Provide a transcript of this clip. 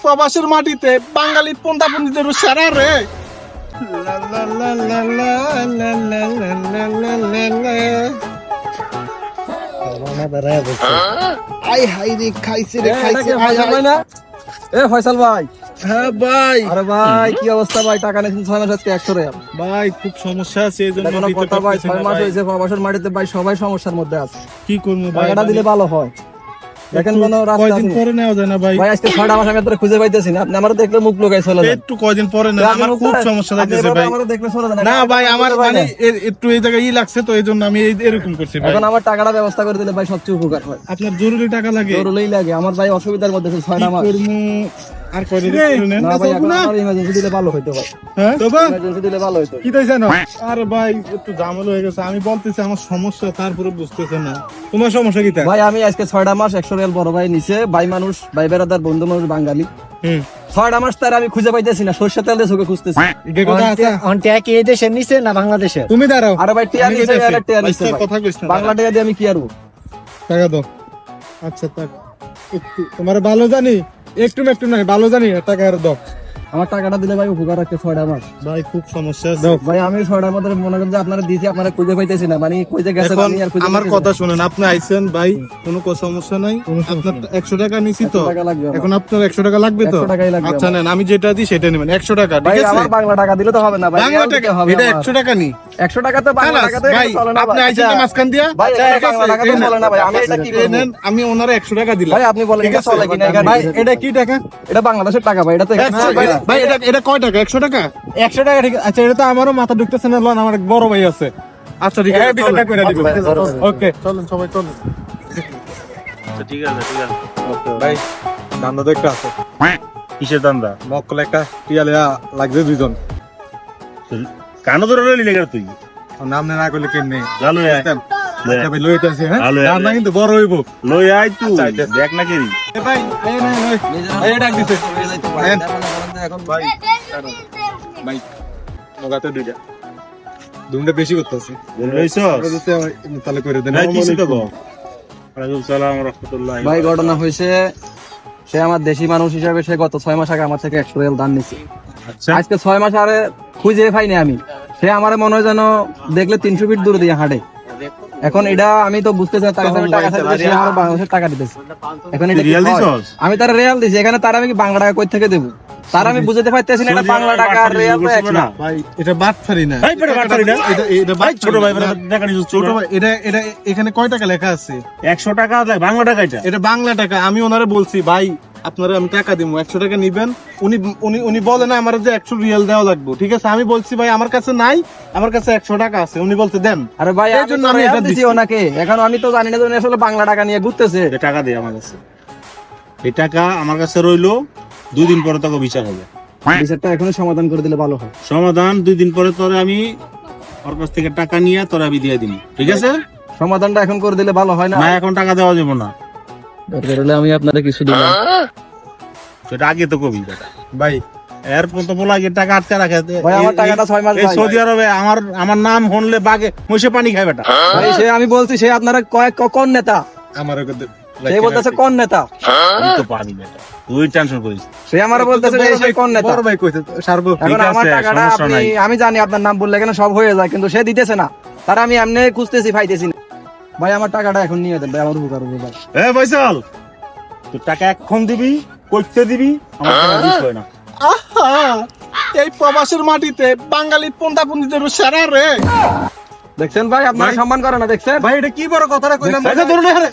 প্রবাসের মাটিতে বাঙালি পন্থাপন্থীদের সেরা রে। আই হাই রে খাইছে রে খাইছে। এ ফয়সাল ভাই। হ্যাঁ ভাই। আরে ভাই কি অবস্থা ভাই? টাকা নিয়েছেন 6 মাস আজকে 100 টাকা। ভাই খুব সমস্যা আছে এইজন্য কোনো কথা ভাই 6 মাস হইছে প্রবাসের মাটিতে ভাই সবাই সমস্যার মধ্যে আছে। কি করব ভাই? টাকাটা দিলে ভালো হয়। দেখেন কোন রাস্তা আছে? কয়দিন পরে নেওয়া যায় না ভাই? ভাই আজকে 6টা মাস আমি আপনাদের খুঁজে পাইতেছি না। আপনি আমারে দেখলে মুখ লুকাই চলে যান। একটু কয়দিন পরে না, আমার খুব সমস্যা লাগতেছে ভাই। আমারে দেখলে চলে যান। না ভাই আমার মানে একটু এই জায়গায় লাগছে তো এইজন্য আমি এরকম করছি ভাই। এখন আমার টাকাটা ব্যবস্থা করে দিলে ভাই সবচেয়ে উপকার হয়। আপনার জরুরি টাকা লাগে? জরুরি লাগে। আমার ভাই অসুবিধার মধ্যে আছে 6টা মাস। আর কয়দিন করে নেন না ভাই এখন আমার ইমার্জেন্সি দিলে ভালো হইতো ভাই। হ্যাঁ তো ভাই ইমার্জেন্সি দিলে ভালো হইতো। কি তাই জানো? আরে ভাই একটু ঝামেলা হয়ে গেছে। আমি বলতেছি আমার সমস্যা, তারপরে বুঝতেছে না। তোমার সমস্যা কি তাই? ভাই আমি আজকে 6টা মাস 100 রিয়াল বড় ভাই নিছে। ভাই মানুষ, ভাই বেরাদার, বন্ধু মানুষ বাঙালি। 6টা মাস তার আমি খুঁজে পাইতেছি না। সরষে তেল দিয়ে চোখে খুঁজতেছি। এই কথা আছে? অনটা কি এই দেশের নিচে না বাংলাদেশের? তুমি দাঁড়াও। আরে ভাই টিয়া নিছে, এর টিয়া নিছে। কথা কইছ না। বাংলা টাকা দিয়ে আমি কি আরবো? টাকা দাও। আচ্ছা টাকা একটু তোমার ভালো জানি, একটু নাই ভালো জানি, টাকা আর দাও। আমার টাকাটা দিলে ভাই উপকার আছে 6টা মাস। ভাই খুব সমস্যা আছে। দাও ভাই আমি 6টার মধ্যে মনে করেন যে আপনারা দিয়েছি, আপনারা খুঁজে পাইতেছি না। মানে কইতে গেছেন এখন আমি আর খুঁজে আমার পাইতেছি কথা না। শুনেন, আপনি আইছেন ভাই, কোনো সমস্যা নাই। আপনার 100 টাকা নিছি তো, 100 টাকা লাগবে আমার। এখন আপনার 100 টাকা লাগবে তো? 100 টাকাই লাগবে আচ্ছা নেন, আমি যেটা দিই সেটা নেবেন। 100 টাকা ভাই ঠিক আছে? আমার বাংলা টাকা দিলে তো হবে না ভাই। বাংলা রিয়াল টাকা দিতে হবে এটা আমার। 100 টাকা নি। 100 টাকা তো বাংলা খালাস টাকাতে ভাই, চলে না আপনি ভাই। আইছেন তো মাঝখান দিয়া। ভাই আচ্ছা, এটা ঠিক আছে, বাংলা টাকা তো এই নেন, চলে না ভাই। আমি এটা কি এই করব? নেন, আমি ওনারে 100 টাকা দিলাম। ভাই আপনি বলেন ঠিক এটা আছে? চলে কিনা এখানে? ভাই এটা কি টাকা? এটা বাংলাদেশের টাকা ভাই। এটা তো এখানে চলবে না। ভাই এটা কয় টাকা? 100 টাকা? 100 টাকা ঠিক আছে। আচ্ছা এটা তো আমারও মাথা ঢুকতেছে না, লন আমার এক বড় ভাই আছে। আচ্ছা ঠিক আছে, বিলটা কইরা দিব। ওকে চলেন সবাই চলেন। আচ্ছা ঠিক আছে ঠিক আছে। ভাই দান্দা তো একটা আছে। কিসের দান্দা? মক্কল একটা টিয়ালে লাগবে দুইজন। কানো ধরে রইলি লেগে তুই নাম না করলে কেমনে? জানো ভাই লইতে আছে। হ্যাঁ ভালো, দান্দা কিন্তু বড় হইব। লই আই তুই আচ্ছা, দেখ না কেরি ভাই এই না এই ডাক দিছে এখন ভাই। ভাই মগাতে দুইটা দুইটা বেশি করতেছে। লইছস তাহলে করে দেন। নাই কিছু তো গো। ওয়ালাইকুম সালাম ওয়া রাহমাতুল্লাহ। ভাই ঘটনা হয়েছে, সে আমার দেশি মানুষ হিসাবে সে গত 6 মাস আগে আমার থেকে 100 রিয়াল দান নিছে। আচ্ছা আজকে 6 মাস আরে খুঁজে পাইনি আমি। সে আমার মনে হয় যেন দেখলে 300 ফিট দূরে দিয়ে হাঁটে। এখন এটা আমি তো বুঝতে চাই তার কাছে আমি টাকা চাইতে, সে আমার বাংলাদেশের টাকা দিতেছে। এখন এটা কি রিয়াল হয়? দিছস? আমি তার রিয়াল দিছি, এখানে তার আমি কি বাংলা টাকা কই থেকে দেব? তার আমি বুঝতে পারতেছি না এটা বাংলা টাকা আর রিয়াল তো এক না। ভাই এটা বাটফারি না। এই পেটে বাটফারি না। এটা ভাই ছোট ভাই না। টাকা নিছস ছোট ভাই এটা এখানে কয় টাকা লেখা আছে? 100 টাকা দেয় বাংলা টাকা এটা। এটা বাংলা টাকা। আমি ওনারে বলছি ভাই আপনারা আমি টাকা দিব, 100 টাকা নিবেন। উনি উনি উনি বলে না আমার যে 100 রিয়াল দেওয়া লাগবে। ঠিক আছে আমি বলছি ভাই আমার কাছে নাই, আমার কাছে 100 টাকা আছে। উনি বলতে দেন। আরে ভাই এই আমি জন্য তো আমি রিয়াল এটা দিছি দিছি। ওনাকে। এখন আমি তো জানি না যে উনি আসলে বাংলা টাকা নিয়ে ঘুরতেছে। এই টাকা দে আমার কাছে। এই টাকা আমার কাছে রইলো, 2 দিন পরে তোকে বিচার হবে। বিষয়টা এখনই সমাধান করে দিলে ভালো হয়। সমাধান 2 দিন পরে তোরে আমি ওর কাছ থেকে টাকা নিয়ে তোরে আমি দিয়ে দিন, ঠিক আছে? সমাধানটা এখন করে দিলে ভালো হয় না? না এখন টাকা দেওয়া যাবে না, দরকার হলে আমি আপনারে কিছু দিলাম। সেটা আগে তো কবি টাকা। ভাই এর প্রথম আগে টাকা আটকে রাখে। ভাই, আমার টাকাটা 6 মাস এই ভাই। সৌদি আরবে আমার নাম হনলে বাগে মহিষে পানি খায় বেটা। ভাই সে আমি বলছি সে আপনারা কোন নেতা? আমার সে বলতেছে কোন নেতা? আমি তো পারি বেটা, তুই টেনশন করিস না। সে আমার বলতেছে যে সে কোন নেতা? বড় ভাই কইছে সারবো। এখন ঠিক আমার আছে, টাকাটা সমস্যা নাই। আমি জানি আপনার নাম বললে এখানে সব হয়ে যায়, কিন্তু সে দিতেছে না। তার আমি এমনি খুঁজতেছি পাইতেছি না। ভাই আমার টাকাটা এখন নিয়ে দেন ভাই, আমার উপকার হবে ভাই। এ বৈশাল, তুই টাকা এখন দিবি, কইতে দিবি, আমার টাকা দিস হয় না। আহা এই প্রবাসের মাটিতে বাঙালি পন্থাপন্থীদের সেরা রে। দেখছেন ভাই আপনারা সম্মান করে না, দেখছেন ভাই এটা কি বড় কথাটা কইলাম? আচ্ছা, ধরুন, আরে।